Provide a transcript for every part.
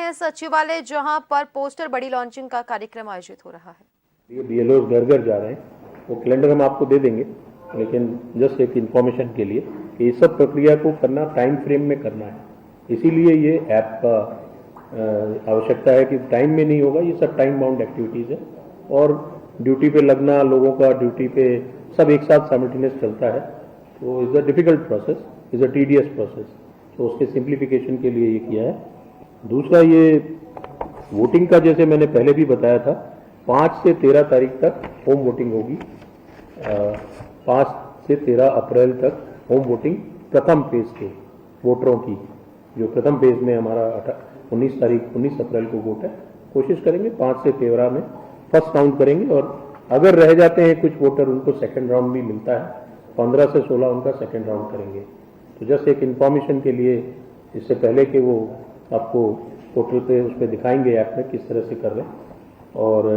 हैं सचिवालय जहां पर पोस्टर बड़ी लॉन्चिंग का कार्यक्रम आयोजित हो रहा है। ये बीएलओ घर घर जा रहे हैं, वो कैलेंडर हम आपको दे देंगे, लेकिन जस्ट एक इन्फॉर्मेशन के लिए कि इस सब प्रक्रिया को करना टाइम फ्रेम में करना है, इसीलिए ये ऐप का आवश्यकता है कि टाइम में नहीं होगा। ये सब टाइम बाउंड एक्टिविटीज है और ड्यूटी पे लगना, लोगों का ड्यूटी पे सब एक साथ साइमल्टेनियस चलता है, तो is a difficult process, is a tedious process. तो उसके सिंप्लीफिकेशन के लिए ये किया है। दूसरा, ये वोटिंग का जैसे मैंने पहले भी बताया था, 5 से 13 तारीख तक होम वोटिंग होगी। 5 से 13 अप्रैल तक होम वोटिंग प्रथम फेज के वोटरों की, जो प्रथम फेज में हमारा 19 अप्रैल को वोट है, कोशिश करेंगे 5 से 13 में फर्स्ट राउंड करेंगे, और अगर रह जाते हैं कुछ वोटर उनको सेकंड राउंड भी मिलता है, 15 से 16 उनका सेकंड राउंड करेंगे। तो जस्ट एक इन्फॉर्मेशन के लिए, इससे पहले कि वो आपको पोर्टल पे उस पर दिखाएंगे ऐप में किस तरह से कर रहे हैं। और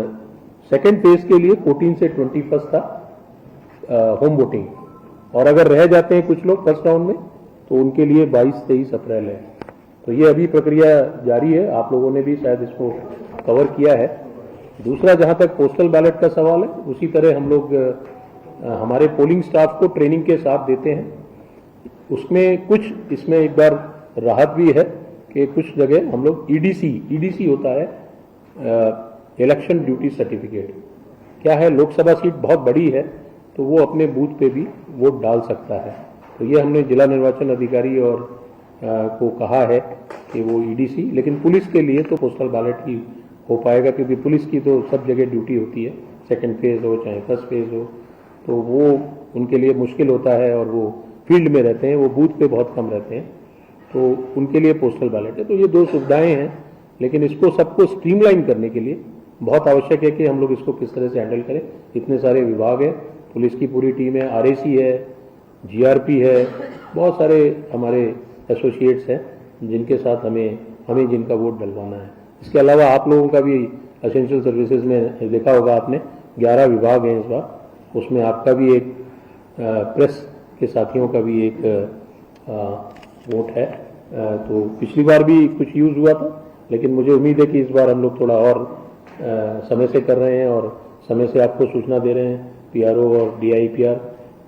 सेकेंड फेज के लिए 14 से 21 था होम वोटिंग, और अगर रह जाते हैं कुछ लोग फर्स्ट राउंड में तो उनके लिए 22-23 अप्रैल है। तो ये अभी प्रक्रिया जारी है, आप लोगों ने भी शायद इसको कवर किया है। दूसरा, जहां तक पोस्टल बैलेट का सवाल है, उसी तरह हम लोग हमारे पोलिंग स्टाफ को ट्रेनिंग के साथ देते हैं। उसमें कुछ इसमें एक बार राहत भी है कि कुछ जगह हम लोग ईडीसी होता है, इलेक्शन ड्यूटी सर्टिफिकेट। क्या है, लोकसभा सीट बहुत बड़ी है तो वो अपने बूथ पे भी वोट डाल सकता है। तो ये हमने जिला निर्वाचन अधिकारी और को कहा है कि वो ईडीसी, लेकिन पुलिस के लिए तो पोस्टल बैलेट ही हो पाएगा, क्योंकि पुलिस की तो सब जगह ड्यूटी होती है, सेकंड फेज हो चाहे फर्स्ट फेज हो, तो वो उनके लिए मुश्किल होता है और वो फील्ड में रहते हैं, वो बूथ पे बहुत कम रहते हैं, तो उनके लिए पोस्टल बैलेट है। तो ये 2 सुविधाएं हैं, लेकिन इसको सबको स्ट्रीमलाइन करने के लिए बहुत आवश्यक है कि हम लोग इसको किस तरह से हैंडल करें। इतने सारे विभाग हैं, पुलिस की पूरी टीम है, आरएसी है, जीआरपी है, बहुत सारे हमारे एसोसिएट्स हैं जिनके साथ हमें जिनका वोट डलवाना है। इसके अलावा आप लोगों का भी एसेंशियल सर्विसेज में देखा होगा आपने, 11 विभाग हैं इस बार, उसमें आपका भी एक प्रेस के साथियों का भी एक वोट है। तो पिछली बार भी कुछ यूज हुआ था, लेकिन मुझे उम्मीद है कि इस बार हम लोग थोड़ा और समय से कर रहे हैं और समय से आपको सूचना दे रहे हैं, पीआरओ और डीआईपीआर।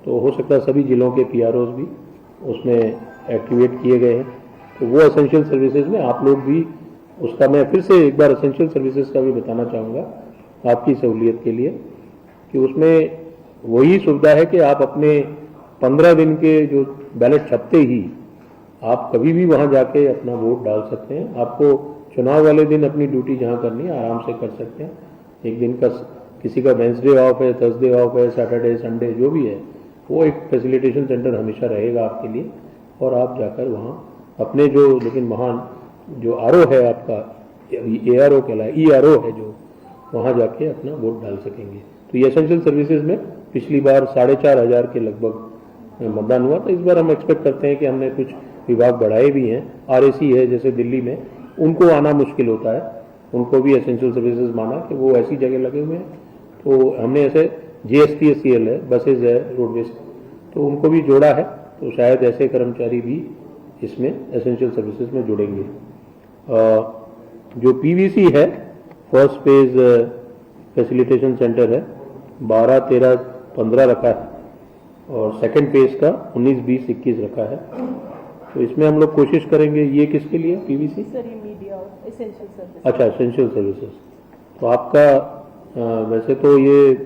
तो हो सकता है सभी जिलों के पीआरओज भी उसमें एक्टिवेट किए गए हैं। तो वो एसेंशियल सर्विसेज में आप लोग भी, उसका मैं फिर से एक बार एसेंशियल सर्विसेज का भी बताना चाहूँगा आपकी सहूलियत के लिए, कि उसमें वही सुविधा है कि आप अपने 15 दिन के जो बैलेट छपते ही आप कभी भी वहां जाके अपना वोट डाल सकते हैं। आपको चुनाव वाले दिन अपनी ड्यूटी जहां करनी है आराम से कर सकते हैं। एक दिन का किसी का वेंसडे ऑफ है, थर्सडे ऑफ है, सैटरडे संडे जो भी है, वो एक फैसिलिटेशन सेंटर हमेशा रहेगा आपके लिए, और आप जाकर वहाँ अपने जो, लेकिन वहाँ जो आरओ है आपका, एआरओ कहलाए, ईआरओ है जो, वहाँ जाके अपना वोट डाल सकेंगे। तो ये एसेंशियल सर्विसेज में पिछली बार 4,500 के लगभग मतदान हुआ था। इस बार हम एक्सपेक्ट करते हैं कि हमने कुछ विभाग बढ़ाए भी हैं। आरएसी है जैसे दिल्ली में, उनको आना मुश्किल होता है, उनको भी एसेंशियल सर्विसेज माना कि वो ऐसी जगह लगे हुए हैं। तो हमने ऐसे जीएसटीसीएल है, बसेज है, रोडवेज, तो उनको भी जोड़ा है। तो शायद ऐसे कर्मचारी भी इसमें एसेंशियल सर्विसेज में जुड़ेंगे। जो पीवीसी है, फर्स्ट फेज फैसिलिटेशन सेंटर है, 12, 13, 15 रखा है, और सेकंड फेज का 19, 20, 21 रखा है। तो इसमें हम लोग कोशिश करेंगे। ये किसके लिए पीवीसी? सर, ये मीडिया और एसेंशियल सर्विसेज। अच्छा, एसेंशियल सर्विसेज। तो आपका वैसे तो ये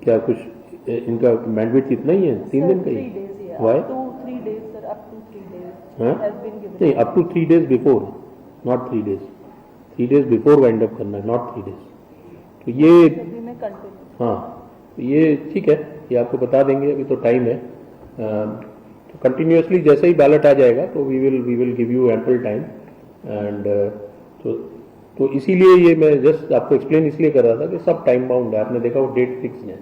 क्या कुछ इनका बैंडविड्थ इतना ही है, 3 दिन का ही? Why? 3 days sir, up to 3 days हाँ? has been given. नहीं, up to 3 days before, not 3 days। 3 days before wind up करना है, नॉट 3 days। तो ये हाँ, तो ये ठीक है, ये आपको बता देंगे, अभी तो टाइम है। तो कंटिन्यूअसली जैसे ही बैलेट आ जाएगा तो we will give you ample time. And तो इसीलिए ये मैं जस्ट आपको एक्सप्लेन इसलिए कर रहा था कि सब टाइम बाउंड है। आपने देखा वो डेट फिक्स है,